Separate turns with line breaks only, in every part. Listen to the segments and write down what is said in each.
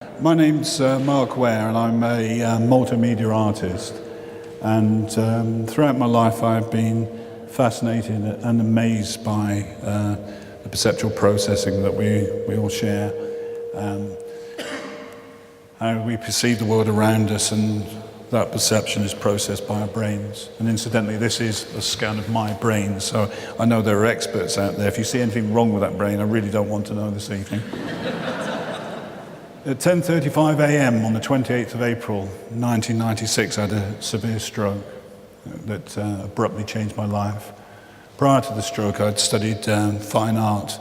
My name's Mark Ware, and I'm a multimedia artist. And throughout my life, I've been fascinated and amazed by the perceptual processing that we all share. How we perceive the world around us, and that perception is processed by our brains. And incidentally, this is a scan of my brain, so I know there are experts out there. If you see anything wrong with that brain, I really don't want to know this evening. At 10:35 a.m. on the 28th of April, 1996, I had a severe stroke that abruptly changed my life. Prior to the stroke, I'd studied fine art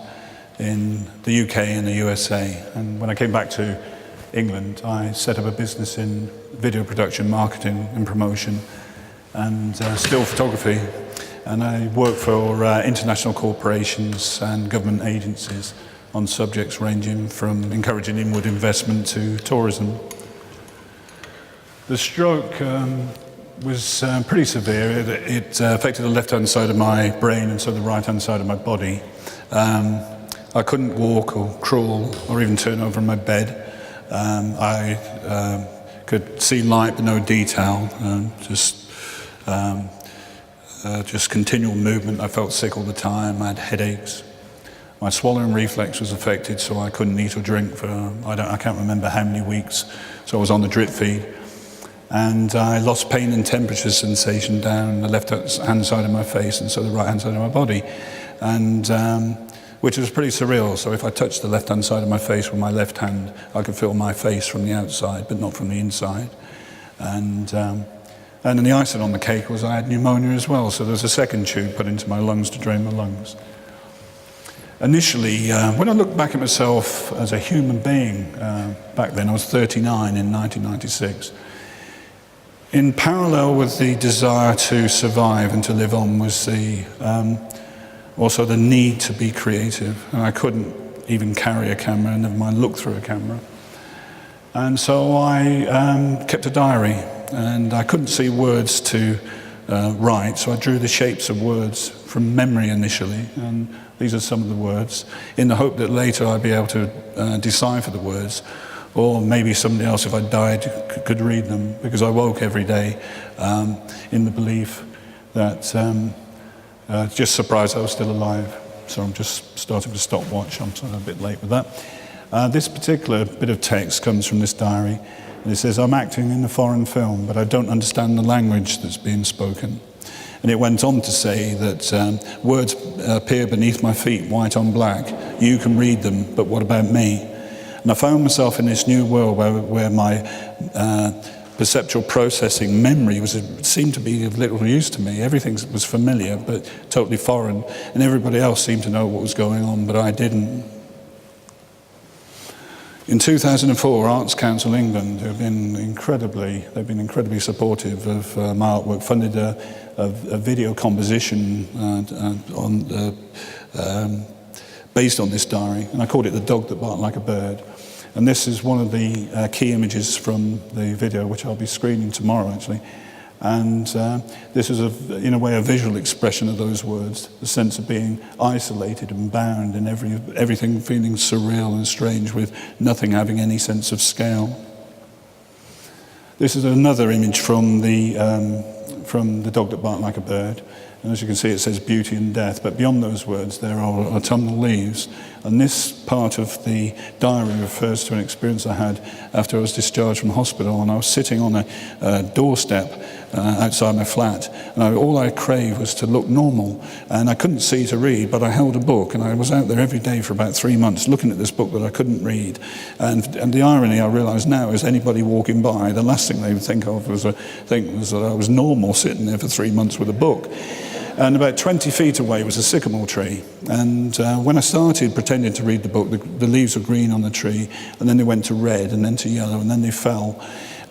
in the UK and the USA. And when I came back to England, I set up a business in video production, marketing and promotion, and still photography. And I worked for international corporations and government agencies on subjects ranging from encouraging inward investment to tourism. The stroke was pretty severe. It affected the left-hand side of my brain and so the right-hand side of my body. I couldn't walk or crawl or even turn over in my bed. I could see light but no detail, just continual movement. I felt sick all the time. I had headaches. My swallowing reflex was affected, so I couldn't eat or drink for, I can't remember how many weeks, so I was on the drip feed. And I lost pain and temperature sensation down the left-hand side of my face and so the right-hand side of my body, and which was pretty surreal. So if I touched the left-hand side of my face with my left hand, I could feel my face from the outside, but not from the inside. And then the icing on the cake was I had pneumonia as well, so there was a second tube put into my lungs to drain my lungs. Initially, when I look back at myself as a human being, back then I was 39 in 1996, in parallel with the desire to survive and to live on was also the need to be creative. And I couldn't even carry a camera, never mind look through a camera. And so I kept a diary, and I couldn't see words to write, so I drew the shapes of words from memory initially, and these are some of the words, in the hope that later I'd be able to decipher the words, or maybe somebody else, if I died, could read them, because I woke every day in the belief that, just surprised I was still alive. So I'm just starting to stopwatch, I'm sort of a bit late with that. This particular bit of text comes from this diary, and it says, "I'm acting in a foreign film, but I don't understand the language that's being spoken." And it went on to say that words appear beneath my feet, white on black. You can read them, but what about me? And I found myself in this new world where my perceptual processing memory seemed to be of little use to me. Everything was familiar, but totally foreign. And everybody else seemed to know what was going on, but I didn't. In 2004, Arts Council England, they've been incredibly supportive of my artwork, funded a video composition based on this diary, and I called it "The Dog That Barked Like a Bird." And this is one of the key images from the video, which I'll be screening tomorrow, actually. And this is, in a way, a visual expression of those words, the sense of being isolated and bound, and everything feeling surreal and strange, with nothing having any sense of scale. This is another image from the Dog That Barked Like a Bird. And as you can see, it says beauty and death, but beyond those words, there are autumnal leaves. And this part of the diary refers to an experience I had after I was discharged from hospital, and I was sitting on a doorstep outside my flat, and all I craved was to look normal. And I couldn't see to read, but I held a book, and I was out there every day for about 3 months looking at this book that I couldn't read. And the irony I realise now is anybody walking by, the last thing they would think of was that I was normal sitting there for 3 months with a book. And about 20 feet away was a sycamore tree. And when I started pretending to read the book, the leaves were green on the tree, and then they went to red, and then to yellow, and then they fell.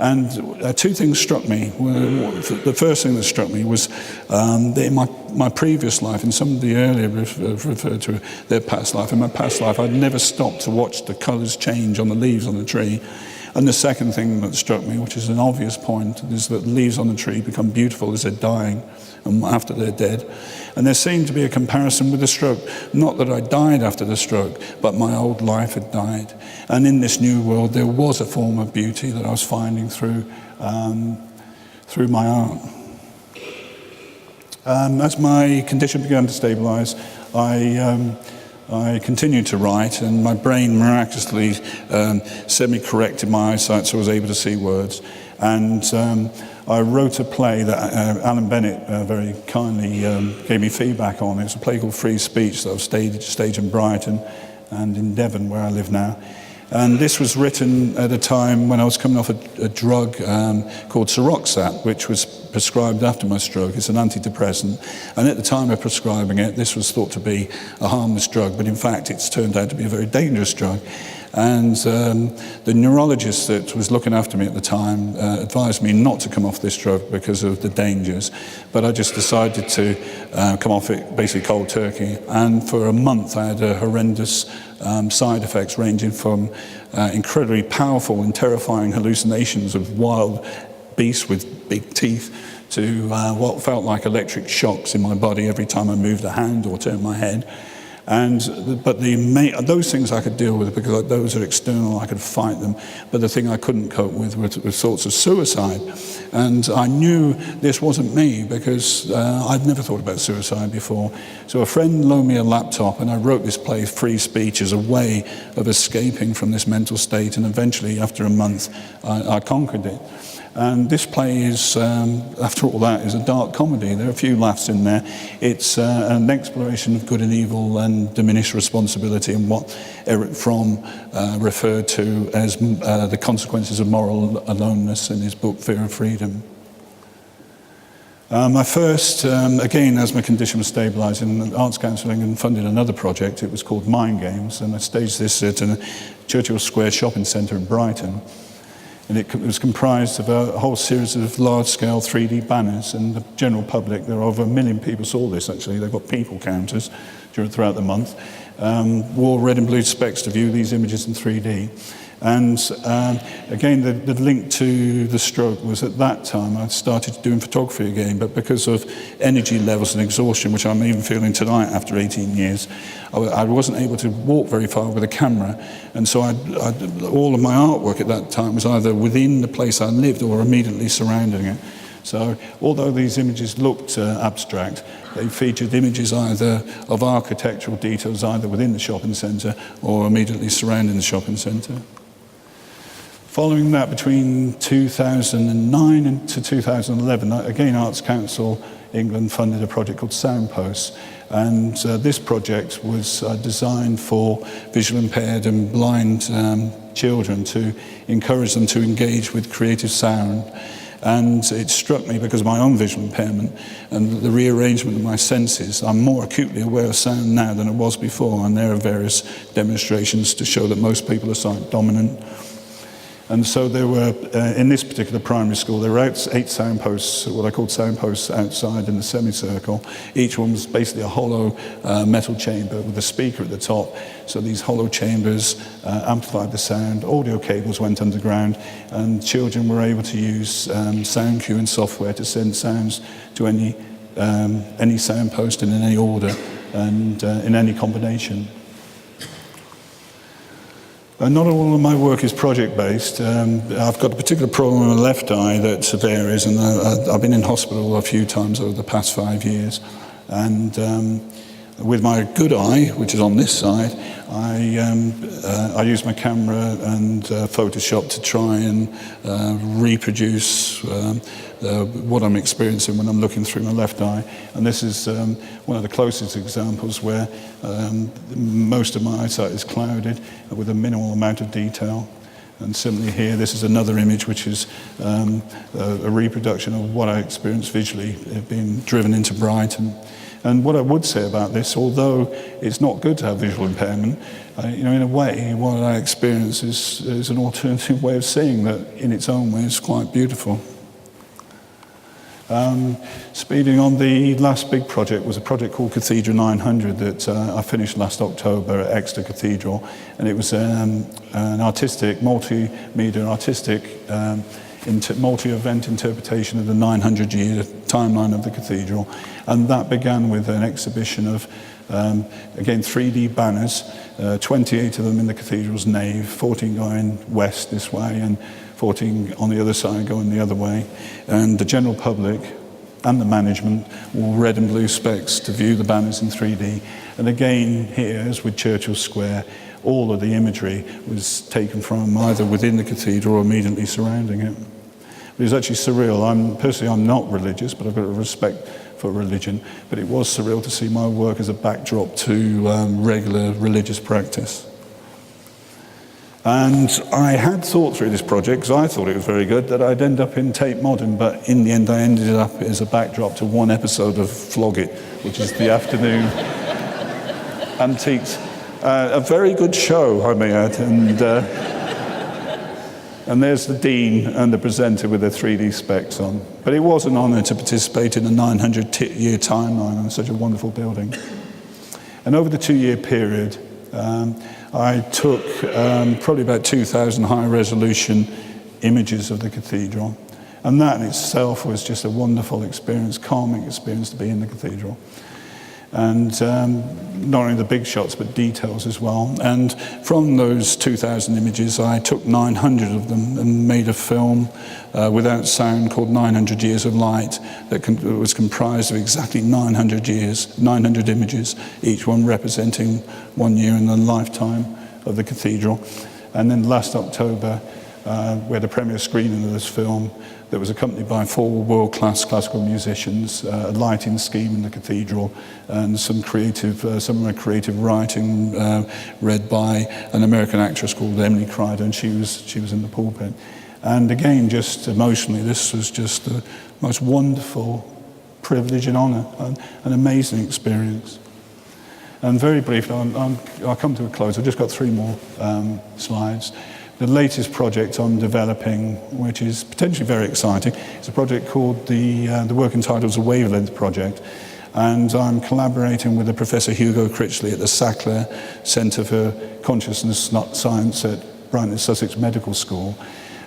And two things struck me. The first thing that struck me was that in my previous life, and somebody earlier referred to their past life, in my past life I'd never stopped to watch the colours change on the leaves on the tree. And the second thing that struck me, which is an obvious point, is that leaves on the tree become beautiful as they're dying and after they're dead. And there seemed to be a comparison with the stroke. Not that I died after the stroke, but my old life had died. And in this new world, there was a form of beauty that I was finding through my art. As my condition began to stabilise, I continued to write, and my brain miraculously semi-corrected my eyesight so I was able to see words. And I wrote a play that Alan Bennett very kindly gave me feedback on. It's a play called Free Speech that I've staged in Brighton and in Devon, where I live now. And this was written at a time when I was coming off a drug called Seroxat, which was prescribed after my stroke. It's an antidepressant. And at the time of prescribing it, this was thought to be a harmless drug, but in fact it's turned out to be a very dangerous drug. And the neurologist that was looking after me at the time advised me not to come off this drug because of the dangers. But I just decided to come off it basically cold turkey. And for a month I had horrendous side effects ranging from incredibly powerful and terrifying hallucinations of wild beasts with big teeth to what felt like electric shocks in my body every time I moved a hand or turned my head. But those things I could deal with because those are external, I could fight them. But the thing I couldn't cope with were thoughts of suicide. And I knew this wasn't me because I'd never thought about suicide before. So a friend loaned me a laptop and I wrote this play, Free Speech, as a way of escaping from this mental state. And eventually, after a month, I conquered it. And this play is, after all that, is a dark comedy. There are a few laughs in there. It's an exploration of good and evil and diminished responsibility and what Eric Fromm referred to as the consequences of moral aloneness in his book, Fear of Freedom. I first, again, as my condition was stabilising, the Arts Council England funded another project. It was called Mind Games, and I staged this at a Churchill Square shopping centre in Brighton. And it was comprised of a whole series of large-scale 3D banners, and the general public, there are over 1 million people saw this actually, they've got people counters throughout the month, wore red and blue specs to view these images in 3D. And again, the link to the stroke was at that time I started doing photography again, but because of energy levels and exhaustion, which I'm even feeling tonight after 18 years, I wasn't able to walk very far with a camera. And so all of my artwork at that time was either within the place I lived or immediately surrounding it. So although these images looked abstract, they featured images either of architectural details either within the shopping centre or immediately surrounding the shopping centre. Following that, between 2009 and to 2011, again, Arts Council England funded a project called Soundposts. And this project was designed for visually impaired and blind children to encourage them to engage with creative sound. And it struck me because of my own visual impairment and the rearrangement of my senses. I'm more acutely aware of sound now than I was before, and there are various demonstrations to show that most people are sight dominant. And so there were, in this particular primary school, there were 8 soundposts, what I called soundposts, outside in the semicircle. Each one was basically a hollow metal chamber with a speaker at the top. So these hollow chambers amplified the sound, audio cables went underground, and children were able to use sound cueing software to send sounds to any soundpost and in any order and in any combination. Not all of my work is project-based. I've got a particular problem in my left eye that varies, and I've been in hospital a few times over the past 5 years. And with my good eye, which is on this side, I use my camera and Photoshop to try and reproduce what I'm experiencing when I'm looking through my left eye. And this is one of the closest examples where most of my eyesight is clouded with a minimal amount of detail. And similarly here, this is another image which is a reproduction of what I experienced visually being driven into Brighton. And what I would say about this, although it's not good to have visual impairment, in a way, what I experience is an alternative way of seeing that in its own way is quite beautiful. Speeding on, the last big project was a project called Cathedral 900 that I finished last October at Exeter Cathedral, and it was an artistic, multimedia artistic multi-event interpretation of the 900-year timeline of the cathedral. And that began with an exhibition of, again, 3D banners, 28 of them in the cathedral's nave, 14 going west this way, and 14 on the other side going the other way. And the general public and the management wore red and blue specs to view the banners in 3D. And again, here, as with Churchill Square, all of the imagery was taken from either within the cathedral or immediately surrounding it. It was actually surreal. Personally, I'm not religious, but I've got a respect for religion. But it was surreal to see my work as a backdrop to regular religious practice. And I had thought through this project, because I thought it was very good, that I'd end up in Tate Modern, but in the end I ended up as a backdrop to one episode of Flog It, which is the afternoon antiques. A very good show, I may add, and there's the dean and the presenter with their 3D specs on. But it was an honour to participate in a 900-year timeline on such a wonderful building. And over the 2-year period, I took probably about 2,000 high-resolution images of the cathedral. And that in itself was just a wonderful experience, calming experience to be in the cathedral. And not only the big shots, but details as well. And from those 2,000 images, I took 900 of them and made a film without sound called 900 Years of Light that was comprised of exactly 900 years, 900 images, each one representing 1 year in the lifetime of the cathedral. And then last October, we had a premiere screening of this film that was accompanied by 4 world-class classical musicians, a lighting scheme in the cathedral, and some creative writing read by an American actress called Emily Crider, and she was in the pulpit. And again, just emotionally, this was just the most wonderful privilege and honour, an amazing experience. And very briefly, I'll come to a close. I've just got 3 more slides. The latest project I'm developing, which is potentially very exciting, is a project called the work entitled the Wavelength Project. And I'm collaborating with Professor Hugo Critchley at the Sackler Centre for Consciousness Science at Brighton, Sussex Medical School.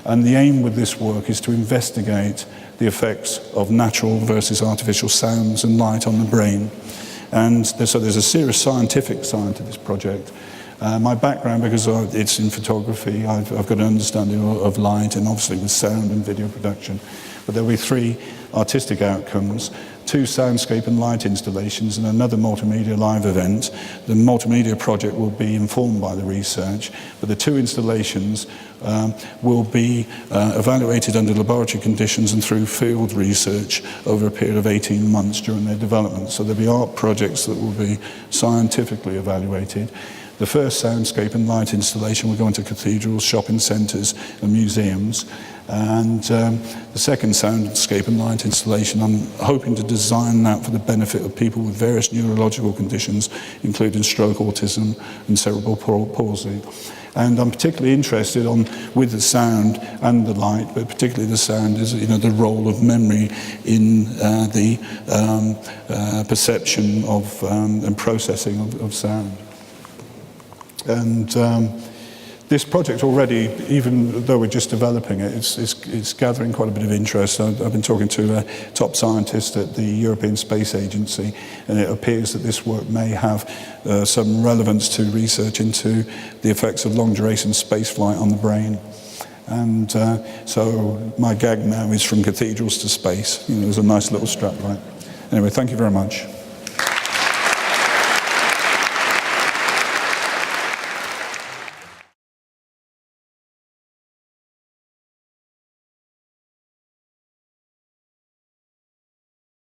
And the aim with this work is to investigate the effects of natural versus artificial sounds and light on the brain. And so there's a serious scientific side to this project. My background, because it's in photography, I've got an understanding of light and obviously with sound and video production. But there'll be 3 artistic outcomes, 2 soundscape and light installations and another multimedia live event. The multimedia project will be informed by the research, but the 2 installations will be evaluated under laboratory conditions and through field research over a period of 18 months during their development. So there'll be art projects that will be scientifically evaluated. The first soundscape and light installation will go into cathedrals, shopping centres and museums. And the second soundscape and light installation, I'm hoping to design that for the benefit of people with various neurological conditions, including stroke, autism and cerebral palsy. And I'm particularly interested with the sound and the light, but particularly the sound is, the role of memory in the perception of and processing of sound. And this project already, even though we're just developing it, it's gathering quite a bit of interest. I've been talking to a top scientist at the European Space Agency, and it appears that this work may have some relevance to research into the effects of long-duration spaceflight on the brain. And so my gag now is from cathedrals to space. There's a nice little strapline. Anyway, thank you very much.